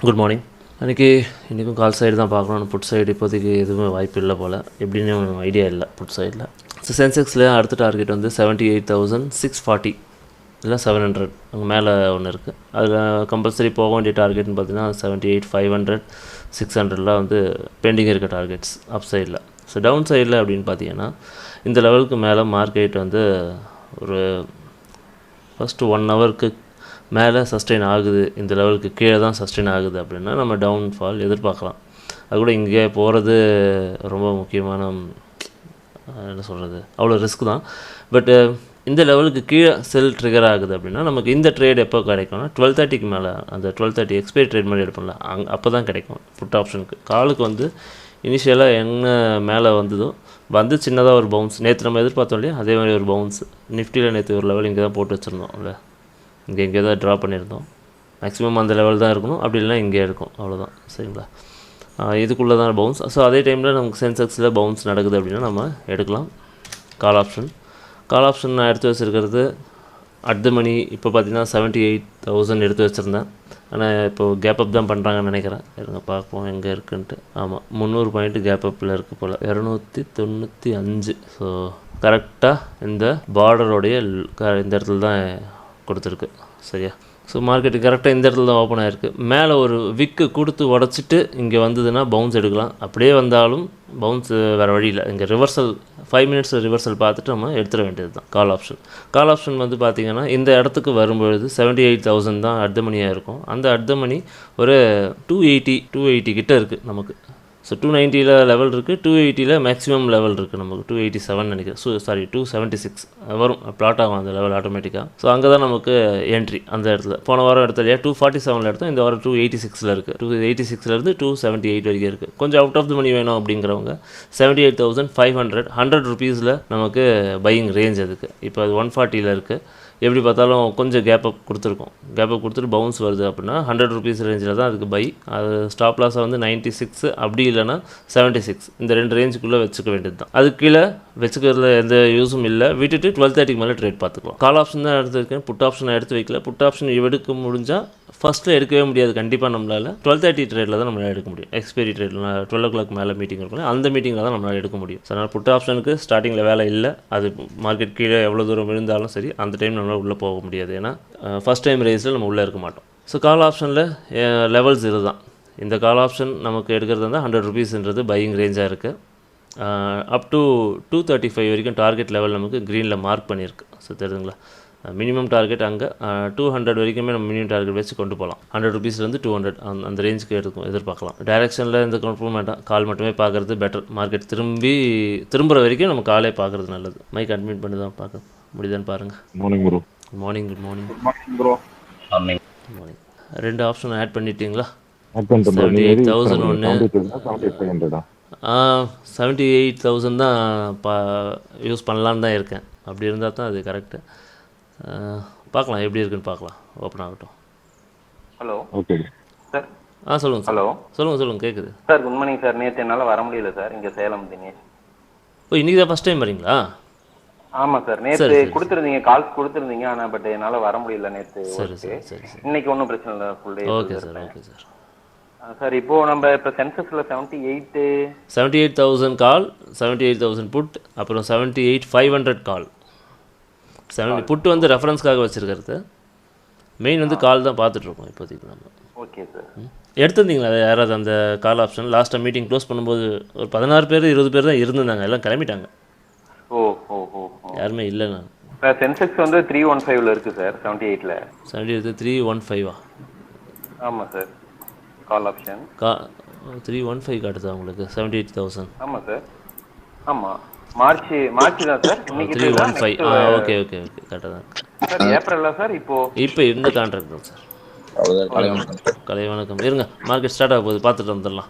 Good morning. இன்றைக்கும் call side தான் பார்க்கணும். புட் சைடு இப்போதைக்கு எதுவுமே வாய்ப்பு இல்லை போல், எப்படின்னு ஐடியா இல்லை புட் சைடில். ஸோ சென்செக்ஸில் அடுத்த டார்கெட் வந்து 78,640 இல்லை 700 அங்கே மேலே ஒன்று இருக்குது. அதில் கம்பல்சரி போக வேண்டிய டார்கெட்னு பார்த்தீங்கன்னா 78,500 600 வந்து பெண்டிங் இருக்க டார்கெட்ஸ் அப் சைடில். ஸோ டவுன் சைடில் அப்படின்னு பார்த்தீங்கன்னா இந்த லெவலுக்கு மேலே மார்க்கெட் வந்து ஒரு ஃபஸ்ட்டு 1 ஹவருக்கு மேலே சஸ்டெயின் ஆகுது, இந்த லெவலுக்கு கீழே தான் சஸ்டெயின் ஆகுது அப்படின்னா நம்ம டவுன்ஃபால் எதிர்பார்க்கலாம். அது கூட இங்கே போகிறது ரொம்ப முக்கியமான என்ன சொல்கிறது, அவ்வளோ ரிஸ்க் தான். பட்டு இந்த லெவலுக்கு கீழே செல் ட்ரிகர் ஆகுது அப்படின்னா நமக்கு இந்த ட்ரேட் எப்போ கிடைக்கும்னா 12:30க்கு மேலே, அந்த 12:30 எக்ஸ்பைரி ட்ரேட் மாதிரி எடுப்போம்ல, அப்போ தான் கிடைக்கும் புட் ஆப்ஷனுக்கு. காலுக்கு வந்து இனிஷியலாக என்ன மேலே வந்ததோ வந்து சின்னதாக ஒரு பவுன்ஸ், நேற்று நம்ம எதிர்பார்த்தோம் இல்லையா, அதே மாதிரி ஒரு பவுன்ஸ். நிஃப்டியில் நேற்று ஒரு லெவல் இங்கே தான் போட்டு வச்சுருந்தோம் இல்லை, இங்கே தான் ட்ரா பண்ணியிருந்தோம். மேக்ஸிமம் அந்த லெவல் தான் இருக்கணும், அப்படி இல்லைனா இங்கே இருக்கும், அவ்வளோதான். சரிங்களா, இதுக்குள்ளே தான் பவுன்ஸ். ஸோ அதே டைமில் நமக்கு சென்செக்ஸில் பவுன்ஸ் நடக்குது அப்படின்னா நம்ம எடுக்கலாம் கால் ஆப்ஷன். கால் ஆப்ஷன் நான் எடுத்து வச்சுருக்கிறது அட் த மணி இப்போ பார்த்தீங்கன்னா 78,000 எடுத்து வச்சுருந்தேன். ஆனால் இப்போது கேப் அப் தான் பண்ணுறாங்கன்னு நினைக்கிறேன். இருங்க பார்ப்போம் எங்கே இருக்குன்ட்டு. ஆமாம், 300 பாயிண்ட்டு கேப் அப்பில் இருக்குது போல், 295. ஸோ கரெக்டாக இந்த பார்டரோடைய இந்த இடத்துல தான் கொடுத்துருக்கு. சரியா, ஸோ மார்க்கெட்டு கரெக்டாக இந்த இடத்துல தான் ஓப்பன் ஆகிருக்கு. மேலே ஒரு விக்கு கொடுத்து உடச்சிட்டு இங்கே வந்ததுன்னா பவுன்ஸ் எடுக்கலாம். அப்படியே வந்தாலும் பவுன்ஸ் வேறு வழி இல்லை. இங்கே ரிவர்சல் 5 மினிட்ஸில் ரிவர்சல் பார்த்துட்டு நம்ம எடுத்துட வேண்டியது தான் கால் ஆப்ஷன். கால் ஆப்ஷன் வந்து பார்த்திங்கன்னா இந்த இடத்துக்கு வரும்பொழுது 78,000 தான் அட் த மணியாக இருக்கும். அந்த அட் த மணி ஒரு 280 கிட்டே இருக்குது நமக்கு. ஸோ 290 லெவல் இருக்குது, 280 மேக்ஸிமம் லெவல் இருக்குது நமக்கு. 287 நினைக்கிறேன். 276 வரும், பிளாட் ஆகும் அந்த லெவல் ஆட்டோமேட்டிக்காக. ஸோ அங்கே தான் நமக்கு என்ட்ரி. அந்த இடத்துல போன வாரம் எடுத்த இல்லையா 247 எடுத்தோம், இந்த வாரம் 286 இருக்குது. 286 278 வரைக்கும் இருக்குது. கொஞ்சம் அவுட் ஆஃப் த மணி வேணும் அப்படிங்கிறவங்க 78,500 100 ருபீஸில் நமக்கு பையிங் ரேஞ்ச். அதுக்கு இப்போ அது 140 இருக்குது. எப்படி பார்த்தாலும் கொஞ்சம் கேப் அப் கொடுத்துருக்கோம். கேப் அப் கொடுத்துட்டு பவுன்ஸ் வருது அப்படின்னா 100 ருபீஸ் ரேஞ்சில் தான் அதுக்கு பை. அது ஸ்டாப் லாஸை வந்து 96 அப்படி இல்லைனா 76, இந்த 2 ரேஞ்சுக்குள்ளே வச்சுக்க வேண்டியது தான். அதுக்கு கீழே வச்சுக்கிறதுல எந்த யூஸும் இல்லை. விட்டுட்டு 12:30க்கு மேலே ட்ரேட் பார்த்துக்கலாம். கால் ஆப்ஷன் தான் எடுத்துருக்கேன், புட் ஆப்ஷன் எடுத்து வைக்கல. புட் ஆப்ஷன் எடுக்க முடிஞ்சால் ஃபஸ்ட்டில் எடுக்கவே முடியாது கண்டிப்பாக நம்மளால். 12:30 ட்ரேடில் தான் நம்மளால் எடுக்க முடியும். எக்ஸ்பைரி ட்ரேடில் 12 o'clock மேலே மீட்டிங் இருக்கும், அந்த மீட்டிங்கில் தான் நம்மளால் எடுக்க முடியும். ஸோ அதனால் புட் ஆப்ஷனுக்கு ஸ்டார்டிங்கில் வேலை இல்லை. அது மார்க்கெட் கீழே எவ்வளோ தூரம் விழுந்தாலும் சரி, அந்த டைம் நம்மளால் உள்ளே போக முடியாது. ஏன்னா ஃபஸ்ட் டைம் ரேஸில் நம்ம உள்ளே இருக்க மாட்டோம். ஸோ கால் ஆப்ஷனில் லெவல்ஸ் இது தான். இந்த கால் ஆப்ஷன் நமக்கு எடுக்கிறது வந்து 100 ருபீஸ்ன்றது பையிங் ரேஞ்சாக இருக்குது. அப் டு 235 வரைக்கும் டார்கெட் லெவல் நமக்கு க்ரீனில் மார்க் பண்ணியிருக்கு. ஸோ தெரியுதுங்களா, மினிமம் டார்கெட் அங்கே 200 வரைக்குமே நம்ம மினிமம் டார்கெட் வச்சு கொண்டு போகலாம். 100 ருபீஸ்லேருந்து 200 அந்த ரேஞ்சுக்கு எதிர்பார்க்கலாம். டைரெக்ஷனில் எந்த கன்ஃபார்ம் வேண்டாம், கால் மட்டுமே பார்க்குறது பெட்டர். மார்க்கெட் திரும்புகிற வரைக்கும் நம்ம காலே பார்க்குறது நல்லது. மைக் அட்மிட் பண்ணி தான் பார்க்க முடியுதான்னு பாருங்கள். Morning bro. Morning. Good morning. Good morning bro. Morning. 2 option add பண்ணிட்டீங்களா? ஆட் பண்ணிட்டேன் ப்ரோ. 78,000 ஒன்று, 78,500 78,000 தான் யூஸ் பண்ணலான்னு தான் இருக்கேன். அப்படி இருந்தால் தான் அது கரெக்டு. பார்க்கலாம் எப்படி இருக்குன்னு பார்க்கலாம். ஓப்பன் ஆகட்டும். ஹலோ. Okay sir. சொல்லுங்கள் சார். ஹலோ. சொல்லுங்கள் கேட்குது சார். Good morning sir. நேற்று என்னால் வர முடியல சார், இங்கே சேலம் தினேஷ். இன்றைக்கி தான் ஃபஸ்ட் டைம் வரீங்களா? ஆமாம் சார், நேற்று கொடுத்துருந்தீங்க, கால்ஸ் கொடுத்துருந்தீங்க, ஆனால் பட் என்னால் வர முடியல நேற்று. சரி. இன்னைக்கு ஒன்றும் பிரச்சனை இல்லை, full day. Okay sir. Sir இப்போது நம்ம இப்போ சென்சஸில் 78,000 கால், 78,000 புட், அப்புறம் 78,500 கால். புட்டு வந்து ரெஃபரன்ஸ்க்காக வச்சுருக்கிறது. மெயின் வந்து கால் தான் பார்த்துட்ருக்கோம் இப்போதைக்கு நம்ம. Okay sir. எடுத்துருந்தீங்களா யாராவது அந்த கால் ஆப்ஷன்? லாஸ்ட்டாக மீட்டிங் க்ளோஸ் பண்ணும்போது ஒரு 16 பேர் 20 பேர் தான் இருந்தாங்க, எல்லாம் கிளம்பிட்டாங்க. ஓ, யாருமே இல்லை. சார் சென்செக்ஸ் வந்து 315 இருக்குது சார். 78 315. ஆமாம் சார். கால் ஆப்ஷன் 315 காட்டுதா உங்களுக்கு? 78,000. ஆமாம் சார். ஆமாம், மார்ச் தான் சார். 315. ஓகே கரெக்டாக தான் சார். ஏப்ரலில் சார் இப்போ இந்த கான்ட்ராக்ட் தான் சார். கலை வணக்கம். இருங்க, மார்க்கெட் ஸ்டார்ட் ஆக போகுது, பார்த்துட்டு வந்துடலாம்.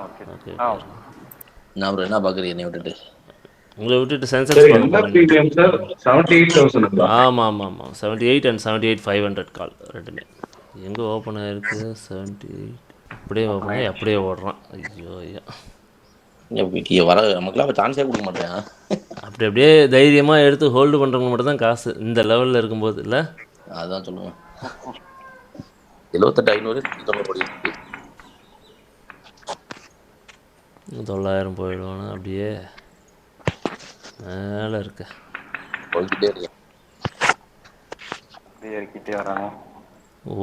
ஓகே. நான் என்ன பார்க்குறீங்க என்னை விட்டுட்டு? உங்களை விட்டுட்டு சென்செக்ஸ் ஆமாம் 78 and 78,500 கால் ரெண்டுமே. எங்கே ஓப்பன் ஆகிருக்கு? 78 அப்படியே ஓப்பன் ஆகி அப்படியே ஓடுறான். ஐயோ வர நமக்குலாம் சான்ஸே கொடுக்க மாட்டேன். அப்படியே தைரியமாக எடுத்து ஹோல்டு பண்ணுறவங்க மட்டும் தான் காசு இந்த லெவலில் இருக்கும்போது இல்லை. அதுதான் சொல்லுவேன். 78,500 90 ஓடி இருக்கு. 900 போயிடுவானா அப்படியே மேலே இருக்க. போய்கிட்டே இருக்கு. அப்படியே இறக்கிட்டே வராங்க.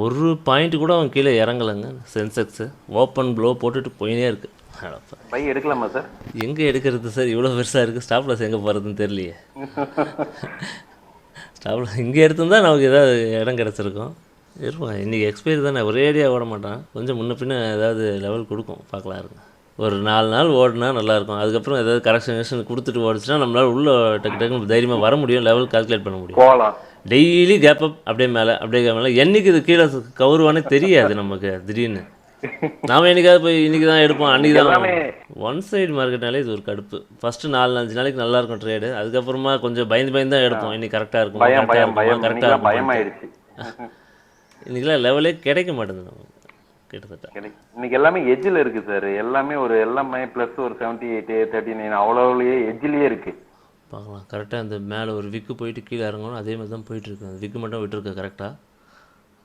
ஒரு பாயிண்ட் கூட அவன் கீழே இறங்கலைங்க. சென்செக்ஸு ஓப்பன் ப்ளோ போட்டுட்டு போயினே இருக்கு. அடப்பா, பை எடுக்கலாமா சார்? எங்கே எடுக்கிறது சார்? இவ்வளோ பெருசாக இருக்குது. ஸ்டாப் லாஸ் எங்கே போகிறதுன்னு தெரியலையே. ஸ்டாப் லாஸ் இங்கே எடுத்திருந்தா நமக்கு ஏதாவது இடம் கிடச்சிருக்கும். இருப்பான் இன்றைக்கி எக்ஸ்பைரி தானே, ஒரே ஐடியா ஓட மாட்டான். கொஞ்சம் முன்ன பின்ன ஏதாவது லெவல் கொடுக்கும், பார்க்கலாம் இருங்க. ஒரு 4 நாள் ஓடினா நல்லாயிருக்கும். அதுக்கப்புறம் ஏதாவது கரெக்ஷன் கொடுத்துட்டு ஓடிச்சுன்னா நம்மளால் உள்ளே டக்கு டக்குன்னு தைரியமாக வர முடியும், லெவல் கால்குலேட் பண்ண முடியும். போகலாம். டெய்லி கேப் அப் அப்படியே மேலே என்றைக்கு இது கீழே கவுருவானே தெரியாது நமக்கு. திடீர்னு நாம் என்றைக்காவது போய் இன்றைக்கி தான் எடுப்போம், அன்றைக்கி தான். ஒன் சைடு மார்க்கெட்னாலே இது ஒரு கடுப்பு. ஃபஸ்ட்டு 4-5 நாளைக்கு நல்லாயிருக்கும் ட்ரேடு. அதுக்கப்புறமா கொஞ்சம் பயந்து தான் எடுப்போம். இன்றைக்கி கரெக்டாக இருக்கும், பயம் பயம் கரெக்டாக பயம் இருக்கும், இன்னைக்கெல்லாம் பயமாயிடுச்சு. இன்றைக்கெல்லாம் லெவலே கிடைக்க மாட்டேங்குது நமக்கு கிட்டத்தட்ட. இன்னைக்கு எல்லாமே எஜ்ஜில் இருக்கு சார். எல்லாமே எல்லாமே ப்ளஸ் ஒரு 78 39 அவ்வளோலயே எஜ்ஜிலேயே இருக்கு. பார்க்கலாம். கரெக்டாக அந்த மேலே ஒரு விக்கு போயிட்டு கீழே இறங்கணும், அதே மாதிரி தான் போயிட்டுருக்கு. அந்த விக்கு மட்டும் விட்டுருக்கு, கரெக்டாக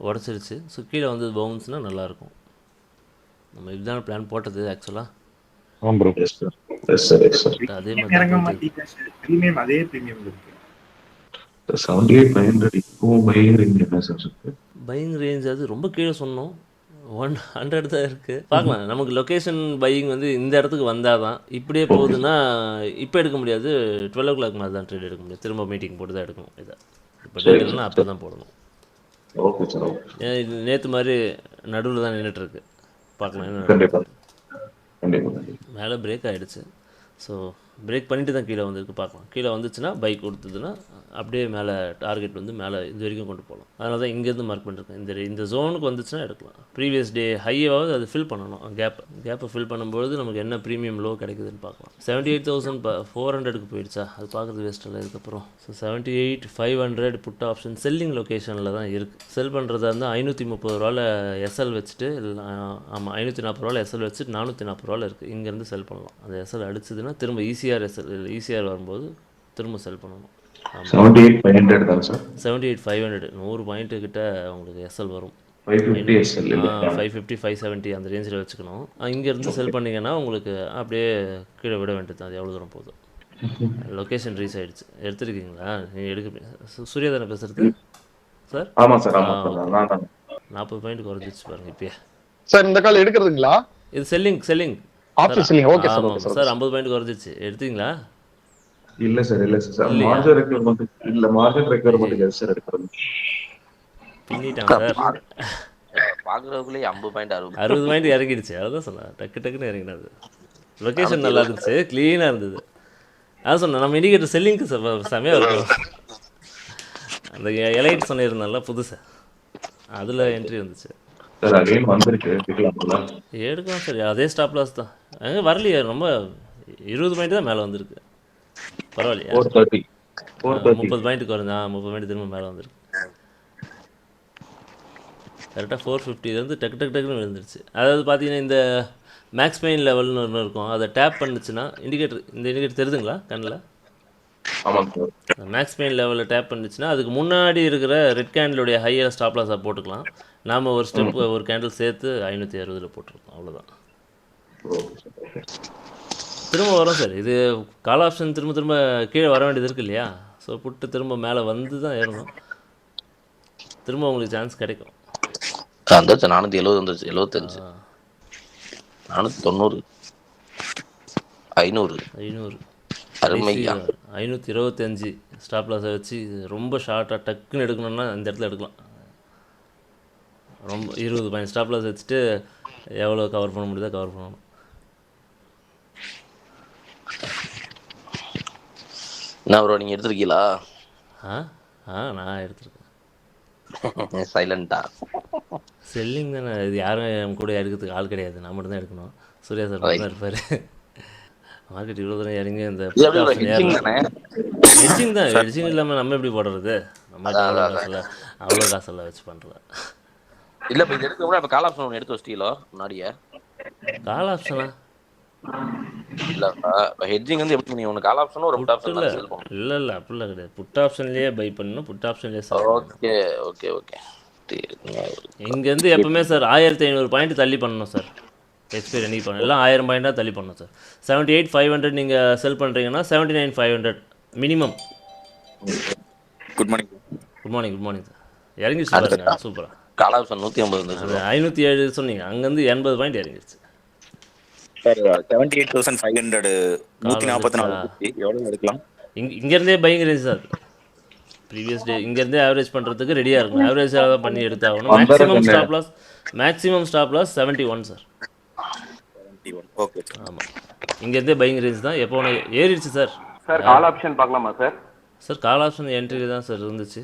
உடச்சிருச்சு. ஸோ கீழே வந்து பவுன்ஸ்னால் நல்லாயிருக்கும். நம்ம இதுதான் பிளான் போட்டது ஆக்சுவலாக. ஆமாம் ப்ரோ. அதே இறங்க மாதிரி மாட்டீங்க சார். பிரீமியம் அதே பிரீமியம் இருக்கு. 78,500 இப்போ பையிங் ரேஞ்ச் என்ன சார் இருக்கு? பையிங் ரேஞ்ச் அது ரொம்ப கீழே சொன்னோம். 100 தான் இருக்குது. பார்க்கலாம். நமக்கு லொக்கேஷன் பையிங் வந்து இந்த இடத்துக்கு வந்தால் தான். இப்படியே போகுதுன்னா இப்போ எடுக்க முடியாது. 12 o'clock மாதிரி தான் ட்ரேட் எடுக்க முடியும். திரும்ப மீட்டிங் போட்டு தான் எடுக்கணும். இதை இப்போ ட்ரேட் எடுக்கணும், அப்போ தான் போடணும். Okay sir, okay. நேற்று மாதிரி நடுவில் தான் நின்றுட்டுருக்கு. பார்க்கலாம் என்ன கண்டிப்பாக நடக்குது. கண்டிப்பாக. மேலே பிரேக் ஆகிடுச்சு. ஸோ பிரேக் பண்ணிட்டு தான் கீழே வந்திருக்கு. பார்க்கலாம். கீழே வந்துச்சுன்னா பைக் கொடுத்ததுன்னா அப்படியே மேலே டார்கெட் வந்து மேலே இது வரைக்கும் கொண்டு போகலாம். அதனால தான் இங்கேருந்து மார்க் பண்ணிருக்கேன். இந்த ஜோனுக்கு வந்துச்சுன்னா எடுக்கலாம். ப்ரீவியஸ் டே ஹையாவது அது ஃபில் பண்ணணும். கேப்பை ஃபில் பண்ணும்போது நமக்கு என்ன ப்ரீமியம் லோ கிடைக்குதுன்னு பார்க்கலாம். 78,400க்கு போயிடுச்சா, அது பார்க்குறது வேஸ்ட்டில். இதுக்கப்புறம் ஸோ 78,500 புட் ஆப்ஷன் செல்லிங் லொக்கேஷனில் தான் இருக்குது. செல் பண்ணுறதா இருந்தால் 530 எஸ்எல் வச்சுட்டு, ஆமாம் 540 எஸ்எல் வச்சுட்டு 440 இருக்குது. இங்கேருந்து செல் பண்ணலாம். அந்த எஸ்எல் அடிச்சதுன்னா திரும்ப ஈசிஆர் வரும்போது திரும்ப செல் பண்ணணும். 78,500 தான் சார். 78,500 100 பாயிண்ட்டு கிட்ட உங்களுக்கு எஸ்எல் வரும். 550 SL இல்லை? 550 570 அந்த ரேஞ்சில் வச்சுக்கணும். இங்கேருந்து செல் பண்ணிங்கன்னா உங்களுக்கு அப்படியே கீழே விட வேண்டியது தான். அது எவ்வளோ தூரம் போதும். லொக்கேஷன் ரீச் ஆகிடுச்சு. எடுத்துருக்கீங்களா? நீங்கள் எடுக்க சூர்யா தானே பேசுகிறது சார்? ஆமாம் சார், ஆமாம் சார். நான் தான் 40 பாயிண்ட் குறைஞ்சிச்சு பாருங்க இப்பயே. சார் இந்த கால் எடுக்கிறதுங்களா? இது selling option selling. Okay sir, ஆமாம் சார். 50 பாயிண்ட் குறைஞ்சிச்சு. எடுத்தீங்களா? இல்லை சார், இல்லை சார். மார்ஜின் ரெக்யர்மெண்ட் இல்லை, மார்ஜின் ரெக்யர்மெண்ட் இல்லை சார் எடுக்கிறது. பின்னிட்டான் சார். பார்க்குறதுக்குள்ளே 50 பாயிண்ட் 60 பாயிண்ட் இறங்கிடுச்சு. அதான் சொன்னேன், டக்குன்னு இறங்கினது. லொக்கேஷன் நல்லா இருந்துச்சு, க்ளீனாக இருந்தது. அதான் சொன்னேன், நம்ம இண்டிகேட்டர் செல்லிங்க்கு செமையாக இருக்கும். அந்த எலைட் சொன்னிருந்தால புதுசாக அதில் என்ட்ரி வந்துச்சு சார். அகைன் வந்துருக்கு, எடுக்கலாம் சார். அதே ஸ்டாப் லாஸ் தான். அங்கே வரலையே, ரொம்ப 20 பாயிண்ட் தான் மேலே வந்திருக்கு. பரவாயில்லையா? 430 30 பாயிண்ட் குறைஞ்சா 30 பாயிண்ட் திரும்ப மேலே வந்துருக்கு. கரெக்டாக 450 டக்குன்னு விழுந்துருச்சு. அதாவது பார்த்தீங்கன்னா இந்த மேக்ஸ் பெயின் லெவல்னு ஒன்று இருக்கும். அதை டேப் பண்ணுச்சுன்னா இந்த இண்டிகேட்டர் தெரியுதுங்களா கண்ணில்? ஆமாம் சார். மேக்ஸ் பெயின் லெவலில் டேப் பண்ணுச்சுன்னா அதுக்கு முன்னாடி இருக்கிற ரெட் கேண்டிலுடைய ஹையர் ஸ்டாப் லாஸாக போட்டுக்கலாம். நாம் ஒரு ஸ்டெப் ஒரு கேண்டில் சேர்த்து 560 போட்டிருக்கோம். அவ்வளோதான். திரும்ப வரும் சார். இது கால் ஆப்ஷன் திரும்ப கீழே வர வேண்டியது இருக்கு இல்லையா? ஸோ புட்டு திரும்ப மேலே வந்து தான் ஏறணும். திரும்ப உங்களுக்கு சான்ஸ் கிடைக்கும். வந்துச்சு 470 வந்துச்சு, 75 490 500 அருமையா 525 ஸ்டாப் லாஸை வச்சு ரொம்ப ஷார்ட்டாக டக்குன்னு எடுக்கணும்னா இந்த இடத்துல எடுக்கலாம். ரொம்ப 20 பாயிண்ட் ஸ்டாப் லாஸ் வச்சுட்டு எவ்வளோ கவர் பண்ண முடியுதோ கவர் பண்ணணும். என்ன ப்ரோ நீங்கள் எடுத்துருக்கீங்களா? நான் எடுத்துருக்கேன். சைலண்டா செல்லிங் தானே இது. யாரும் நம்ம கூட எடுக்கிறதுக்கு ஆள் கிடையாது. நான் மட்டும் தான் எடுக்கணும். சூர்யா சார் மட்டும் தான் இருப்பார். மார்க்கெட் இவ்வளோ தூரம் இறங்கி இந்த ஹெட்ஜிங் தான். ஹெட்ஜிங் இல்லாமல் நம்ம எப்படி போடுறது? நம்ம அவ்வளோ காசெல்லாம் வச்சு பண்ணுறதா இல்லை. இப்போ இது எடுக்க கூட இப்போ கால் ஆப்ஷன் ஒன்று எடுத்து வச்சிட்டீங்களோ முன்னாடியே? கால் ஆப்ஷனா இல்லை, ஹெட்ஜிங் வந்து எப்படி நீங்கள் ஒன்று கால் ஆப்ஷனும் ஒரு புட் ஆப்ஷன் தான் செல் பண்ணணும். இல்லை அப்படிலாம் கிடையாது. புட் ஆப்ஷன்லேயே பை பண்ணணும், புட் ஆப்ஷன்லேயே செல் பண்ணணும். ஓகே. இங்கேருந்து எப்பவுமே சார் 1500 பாயிண்ட் தள்ளி பண்ணணும் சார். எக்ஸ்பைரி என்னைக்கு பண்ணணும் எல்லாம் 1000 பாயிண்டாக தள்ளி பண்ணணும் சார். 78,500 நீங்கள் செல் பண்ணுறீங்கன்னா 79,500 minimum. Good morning. Good morning sir. இறங்கிடுச்சு பாருங்க சூப்பராக. கால் ஆப்ஷன் 150 இருந்துச்சு. அது 507 சொன்னீங்க, அங்கேருந்து 80 பாயிண்ட் இறங்கிடுச்சு சார். 78,500 144 எவ்வளோ எடுக்கலாம்? இங்கேருந்தே பயங்கர சார். ப்ரீவியஸ் டே இங்கேருந்தே ஆவரேஜ் பண்ணுறதுக்கு ரெடியாக இருக்கும். ஆவரேஜாக தான் பண்ணி எடுத்தாகணும். Maximum stop loss 71 sir. Okay. ஆமாம், இங்கேருந்தே பையிங் ரேஞ்ச் தான். எப்போ ஒன்று ஏறிடுச்சு சார். சார் கால் ஆப்ஷன் பார்க்கலாமா sir? Sir call option entry தான் சார் இருந்துச்சு.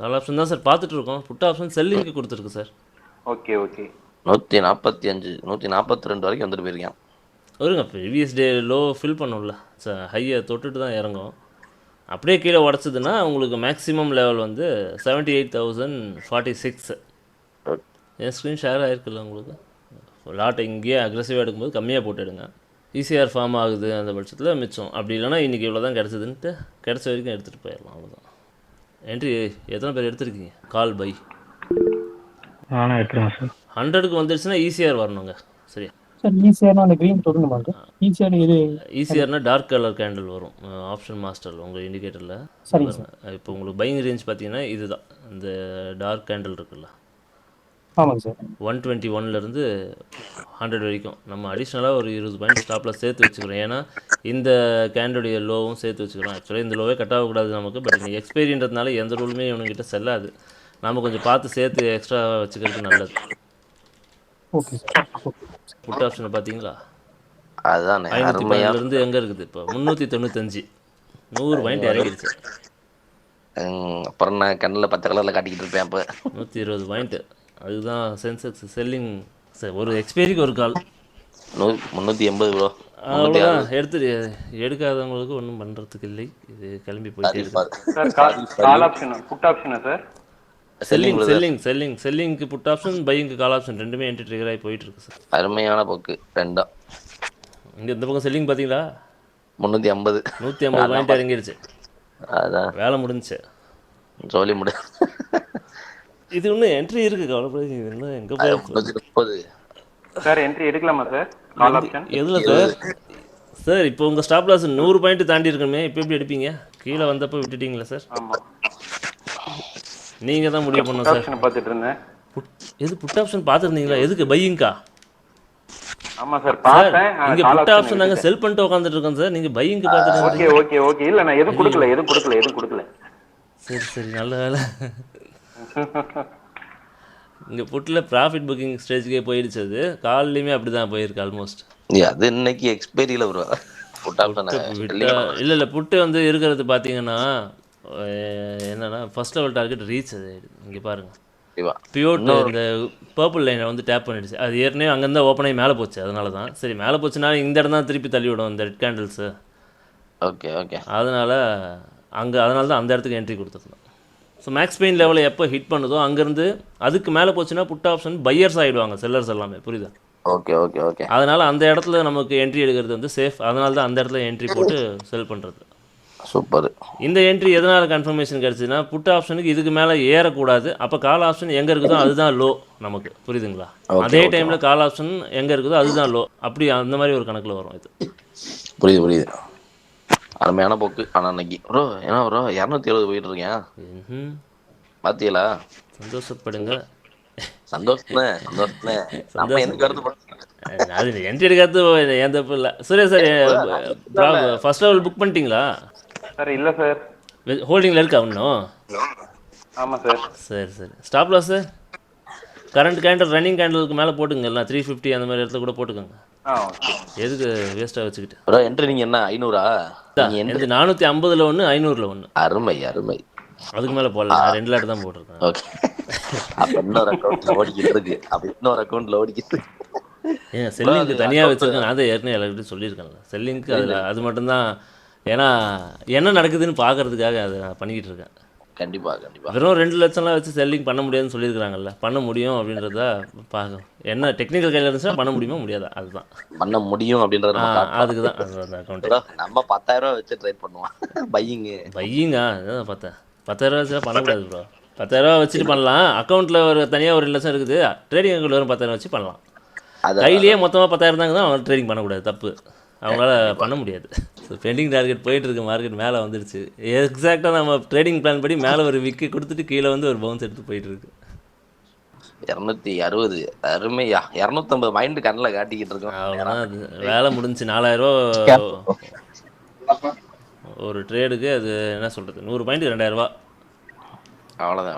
கால் ஆப்ஷன் தான் சார் பார்த்துட்ருக்கோம். புட் ஆப்ஷன் செல்லிங்க்கு கொடுத்துருக்கு சார். ஓகே 145 142 வரைக்கும் வந்துட்டு போயிருக்கேன். வருங்க, ப்ரீவியஸ் டே லோ ஃபில் பண்ணும்ல சார். ஹையை தொட்டுட்டு தான் இறங்கும். அப்படியே கீழே உடச்சதுன்னா உங்களுக்கு மேக்ஸிமம் லெவல் வந்து 78,046. என் ஸ்க்ரீன் ஷேர் ஆகிருக்குல்ல உங்களுக்கு. லாட்டை இங்கேயே அக்ரெசிவாக எடுக்கும்போது கம்மியாக போட்டு எடுங்க. ஈஸிஆர் ஃபார்ம் ஆகுது அந்த பட்சத்தில் மிச்சம். அப்படி இல்லைனா இன்றைக்கி இவ்வளோ தான் கிடச்சிதுன்ட்டு கிடச்ச வரைக்கும் எடுத்துகிட்டு போயிடலாம். அவ்வளோதான். என்ட்ரி எத்தனை பேர் எடுத்துருக்கீங்க? கால் பை நானும் எடுத்துருவேன் சார். 100க்கு வந்துடுச்சுன்னா ஈஸிஆர் வரணுங்க. சரியா சார்? ஈஸியானா அந்த க்ரீன் தொடங்கணுமா சார்? ஈஸியான இது ஈஸியார்னா டார்க் கலர் கேண்டில் வரும் ஆப்ஷன் மாஸ்டர் உங்கள் இண்டிகேட்டரில். சரிங்க சார். இப்போ உங்களுக்கு பையிங் ரேஞ்ச் பார்த்தீங்கன்னா இதுதான். இந்த டார்க் கேண்டில் இருக்குல்ல, ஆமாங்க சார். 121லேருந்து 100 வரைக்கும் நம்ம அடிஷ்னலாக ஒரு 20 பாயிண்ட் ஸ்டாப்பில் சேர்த்து வச்சுக்கிறோம். ஏன்னா இந்த கேண்டோடைய லோவும் சேர்த்து வச்சுக்கிறோம். ஆக்சுவலாக இந்த லோவே கட் ஆகக்கூடாது நமக்கு. பட் நீங்கள் எக்ஸ்பைரின்றதுனால எந்த ரூலுமே இவனுங்கிட்ட செல்லாது. நம்ம கொஞ்சம் பார்த்து சேர்த்து எக்ஸ்ட்ரா வச்சுக்கிறது நல்லது. Okay sir. புட் ஆப்ஷனை பார்த்தீங்களா? அதுதானே 512லேருந்து எங்கே இருக்குது இப்போ? 395 100 பாயிண்ட் இறங்கிடுச்சு. அப்புறம் நான் கண்ணில் 10 கலரில் காட்டிக்கிட்டு இருப்பேன். அப்போ 120 பாயிண்ட்டு. அதுதான் சென்செக்ஸ் செல்லிங் சார். ஒரு எக்ஸ்பைரிக்கு ஒரு கால் 380 ப்ரோ. அவ்வளோதான். எடுக்காதவங்களுக்கு ஒன்றும் பண்ணுறதுக்கு இல்லை. இது கிளம்பி போயிட்டே இருக்கு சார். கால் ஆப்ஷன் புட் ஆப்ஷனா சார்? செல்லிங்க்கு புட் ஆப்ஷன், பையிங்க்கு கால் ஆப்ஷன் ரெண்டுமே என்ட்ரி ட்ரிகர் ஆகி போயிட்டு இருக்கு சார். அருமையான போக்கு ரெண்டும். இங்கே இந்த பக்கம் செல்லிங் பார்த்தீங்களா? 350 150 பாயிண்ட் இறங்கிடுச்சு. அதான் வேலை முடிஞ்சிச்சு. சொல்லி முடி. இது இன்னும் என்ட்ரி இருக்கு, கவலைப்படாதீங்க. இது இன்னும் எங்கே போய் சார் என்ட்ரி எடுக்கலாமா சார்? கால் ஆப்ஷன் எதில் சார்? சார் இப்போ உங்கள் ஸ்டாப் லாஸ் 100 பாயிண்ட் தாண்டி இருக்கணுமே. இப்போ எப்படி எடுப்பீங்க? கீழே வந்தப்போ விட்டுட்டீங்களா சார்? ஆமாம், நீங்கள் தான் முடிவு பண்ணணும் சார். ஆப்ஷன் பார்த்துட்டு இருந்தேன். எது புட் ஆப்ஷன் பார்த்துருந்தீங்களா? எதுக்கு? பையிங்கா? ஆமாம் சார் சார் பார்த்தேன். இங்கே புட் ஆப்ஷன் நாங்கள் செல் பண்ணிட்டு உட்காந்துட்டு இருக்கோம் சார். நீங்கள் பையிங்க்கு பார்த்துட்டு. ஓகே இல்லை, நான் எதுவும் கொடுக்கல. சரி நல்ல வேலை. இங்கே புட்டில் ப்ராஃபிட் புக்கிங் ஸ்டேஜுக்கே போயிடுச்சு. அது கால்லையுமே அப்படி தான் போயிருக்கு ஆல்மோஸ்ட். அது இன்னைக்கு எக்ஸ்பைரியில் வரும். இல்லை புட்டு வந்து இருக்கிறது பார்த்தீங்கன்னா என்னன்னா ஃபர்ஸ்ட் லெவல் டார்கெட் ரீச். அது இங்கே பாருங்கள், பியோட் இந்த பர்பிள் லைனை வந்து டேப் பண்ணிடுச்சு. அது ஏற்கனவே அங்கேருந்து ஓப்பன் ஆகி மேலே போச்சு. அதனால தான் சரி மேலே போச்சுன்னா இந்த இடம் தான் திருப்பி தள்ளி விடும் இந்த ரெட் கேண்டில்ஸு. ஓகே அதனால தான் அந்த இடத்துக்கு என்ட்ரி கொடுத்துருந்தோம். ஸோ மேக்ஸ் பெயின் லெவலை எப்போ ஹிட் பண்ணுதோ அங்கேருந்து அதுக்கு மேலே போச்சுன்னா புட் ஆப்ஷன் பையர்ஸ் ஆகிடுவாங்க, செல்லர்ஸ் எல்லாமே. புரியுதா? ஓகே. அதனால் அந்த இடத்துல நமக்கு என்ட்ரி எடுக்கிறது வந்து சேஃப். அதனால தான் அந்த இடத்துல என்ட்ரி போட்டு செல் பண்ணுறது. சூப்பர். இந்த என்ட்ரி எதனால் கன்ஃபர்மேஷன் கிடச்சிதுன்னா புட் ஆப்ஷனுக்கு இதுக்கு மேலே ஏறக்கூடாது. அப்போ கால் ஆப்ஷன் எங்கே இருக்குதோ அதுதான் லோ நமக்கு. புரியுதுங்களா? அதே டைமில் கால் ஆப்ஷன் எங்கே இருக்குதோ அதுதான் லோ. அப்படி அந்த மாதிரி ஒரு கணக்கில் வரும் இது. புரியுது. அருமையான போக்கு. ஆனால் இன்னைக்கு ப்ரோ ஏன்னா ப்ரோ 270 போயிட்டு இருக்கேன். பாத்தியலா? சந்தோஷப்படுங்க. சந்தோஷமே. நம்ம எந்த கருத்து அது என்ட்ரி எடுக்காது என் தப்பு இல்லை. சரி சார், ஃபர்ஸ்ட் லெவல் புக் பண்ணிட்டீங்களா? சார் இல்லை சார், ஹோல்டிங்கில் இருக்கா இன்னும்? ஆமாம் சார். சரி stop loss sir current candle running கேண்டிலுக்கு மேலே போட்டுங்க. எல்லாம் 350 அந்த மாதிரி இடத்துல கூட போட்டுக்கோங்க. எதுக்கு வேஸ்ட்டாக வச்சுக்கிட்டு? ப்ரோ என்ட்ரி நீங்கள் என்ன 500? எனக்கு 450ல் ஒன்று 500ல் ஒன்று. அருமை. அதுக்கு மேலே போடல, 2 லாட் தான் போட்டிருக்கேன். ஓகே. அப்போ இன்னொரு அக்கௌண்ட்டில் ஓடிக்கிட்டு ஏன் செல்லிங்க்கு தனியாக வச்சுருக்கேன். நான் தான் ஏற்கனவே எல்லாருக்கிட்டையும் சொல்லியிருக்கேன்ல. செல்லிங்க்கு அது மட்டும்தான். ஏன்னா என்ன நடக்குதுன்னு பார்க்கறதுக்காக அதை நான் பண்ணிக்கிட்டு இருக்கேன். கண்டிப்பாக வெறும் 2 லட்சம்லாம் வச்சு செல்லிங் பண்ண முடியாதுன்னு சொல்லியிருக்காங்கல்ல. பண்ண முடியும் அப்படின்றத பார்க்க. என்ன டெக்னிக்கல் கையில் இருந்துச்சுன்னா பண்ண முடியுமா முடியாதா? அதுதான் பண்ண முடியும் அப்படின்றத அதுக்கு தான் அந்த அக்கௌண்ட். நம்ம 10,000 வச்சு ட்ரேட் பண்ணுவோம். பையிங்கா அதான் பார்த்தேன். 10,000 வச்சுலாம் பண்ணக்கூடாது ப்ரோ. 10,000 வச்சுட்டு பண்ணலாம். அக்கௌண்ட்டில் ஒரு தனியாக ஒரு 2 லட்சம் இருக்குது, ட்ரேடிங் அக்கௌண்ட் வரும் 10,000 வச்சு பண்ணலாம். அது கையிலேயே மொத்தமாக 10,000 தாங்க தான் அவங்க ட்ரேடிங் பண்ணக்கூடாது, தப்பு. அவங்களால பண்ண முடியாது. ஸோ பெண்டிங் டார்கெட் போயிட்டு இருக்கு, மார்க்கெட் மேலே வந்துடுச்சு. எக்ஸாக்டாக நம்ம ட்ரேடிங் பிளான் படி மேலே ஒரு விக்கி கொடுத்துட்டு கீழே வந்து ஒரு பவுன்ஸ் எடுத்து போயிட்டு இருக்கு. 260 அருமையா. 250 மைண்டு கண்ணில் காட்டிக்கிட்டு இருக்கோம். அவ்வளோதான், அது வேலை முடிஞ்சு. 4,000 ஒரு ட்ரேடுக்கு. அது என்ன சொல்கிறது, 100 பாயிண்ட் 2,000. அவ்வளோதான்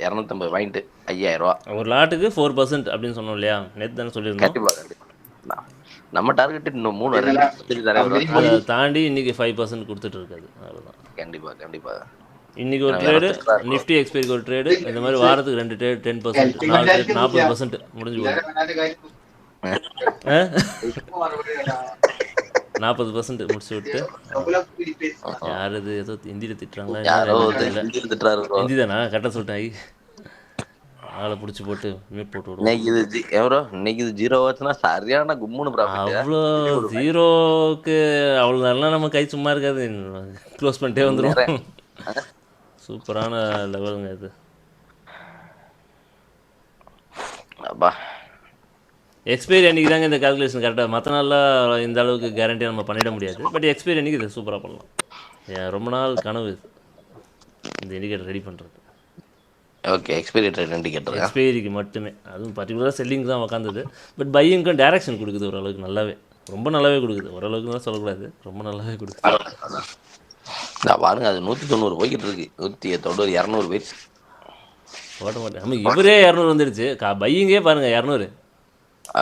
250 பாயிண்ட் 5,000. ஒரு லாட்டுக்கு 4% அப்படின்னு சொன்னோம் இல்லையா, நேற்று தானே சொல்லியிருந்தோம். கண்டிப்பாக நம்ம டார்கெட் இன்னும் 3 அதை தாண்டி இன்னைக்கு 5% கொடுத்துட்டு இருக்காது, அவ்வளோதான். கண்டிப்பாக இன்னைக்கு ஒரு ட்ரேடு, நிஃப்டி எக்ஸ்பைரிக்கு ஒரு ட்ரேடு, இந்த மாதிரி வாரத்துக்கு 2 ட்ரேடு 10%, 4 ட்ரேட் 40% முடிஞ்சு போகுது. 40% முடிச்சு விட்டு யார் இது ஏதோ ஹிந்தியில் திட்டுறாங்களா, ஹிந்தி தானா கரெக்டாக சொல்லிட்டேன். ஆளை பிடிச்சி போட்டு மியூட் போட்டு விடுவோம். இன்னைக்கு இது 0 ஆச்சுன்னா சரியான கும்முன்னு ப்ராஃபிட். அவ்வளோ 0க்கு அவ்வளோ நல்லா நம்ம கை சும்மா இருக்காது, க்ளோஸ் பண்ணிட்டே வந்துடும். சூப்பரான லெவலுங்க இது. அப்பா எக்ஸ்பைரி அன்றைக்கி தாங்க இந்த கால்குலேஷன் கரெக்டாக. மற்ற நாளில் இந்த அளவுக்கு கேரண்டியாக நம்ம பண்ணிட முடியாது. பட் எக்ஸ்பைரி அன்றைக்கி இதை சூப்பராக பண்ணலாம். ஏன் ரொம்ப நாள் கனவு இது, இந்த இண்டிகேட்டர் ரெடி பண்ணுறது. ஓகே, எக்ஸ்பைரி ரேட் இண்டிகேட்டர் எக்ஸ்பைரிக்கு மட்டுமே, அதுவும் பர்டிகுலராக செல்லிங் தான் உட்காந்தது. பட் பையிங்க்கும் டேரக்ஷன் கொடுக்குது ஓரளவுக்கு நல்லாவே, ரொம்ப நல்லாவே கொடுக்குது. ஓரளவுக்கு தான் சொல்லக்கூடாது, ரொம்ப நல்லாவே கொடுக்குது. பாருங்க, அது 190 போய்கிட்டு இருக்கு. 190 200 போயிடுச்சு. ஓட்ட மாட்டேன் நம்ம இவரே 200 வந்துடுச்சு. பையிங்கே பாருங்க 200.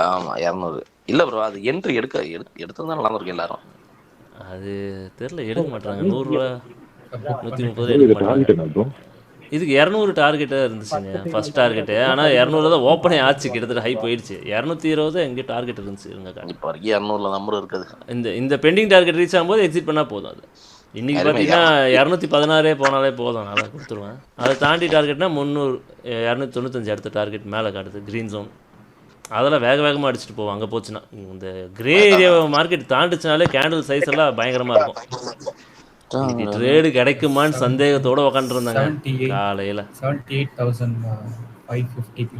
ஆமாம் 200 இல்லை ப்ரோ, அது என்ட்ரி எடுத்திருந்தா நல்லா இருக்கும் எல்லாரும். அது தெரில, எடுக்க மாட்டாங்க. 100 ரூபா 130 எடுக்க மாட்டாங்க. இதுக்கு 200 டார்கெட்டாக இருந்துச்சுங்க ஃபர்ஸ்ட் டார்கெட்டு. ஆனால் 200 தான் ஓப்பனே ஆச்சு, கிட்டத்தட்ட ஹை போயிடுச்சு. 220 எங்கே டார்கெட் இருந்துச்சு இருங்க. இப்போ வரைக்கும் 200 நம்பர் இருக்குது. இந்த பெண்டிங் டார்கெட் ரீச் ஆகும்போது எக்ஸிட் பண்ணால் போதும். அது இன்றைக்கி பார்த்தீங்கன்னா 216 போனாலே போதும், நான் கொடுத்துருவேன். அதை தாண்டி டார்கெட்னா 300 295 அடுத்த டார்கெட் மேலே காட்டுது க்ரீன் ஜோன். அதெல்லாம் வேகமாக அடிச்சுட்டு போவோம் அங்கே போச்சுன்னா. இந்த கிரே ஏரியா மார்க்கெட் தாண்டிச்சுனாலே கேண்டில் சைஸ் எல்லாம் பயங்கரமாக இருக்கும். இன்னைக்கு ட்ரேடு கிடைக்குமான்னு சந்தேகத்தோடு உக்காந்துருந்தாங்க காலையில். 78,550.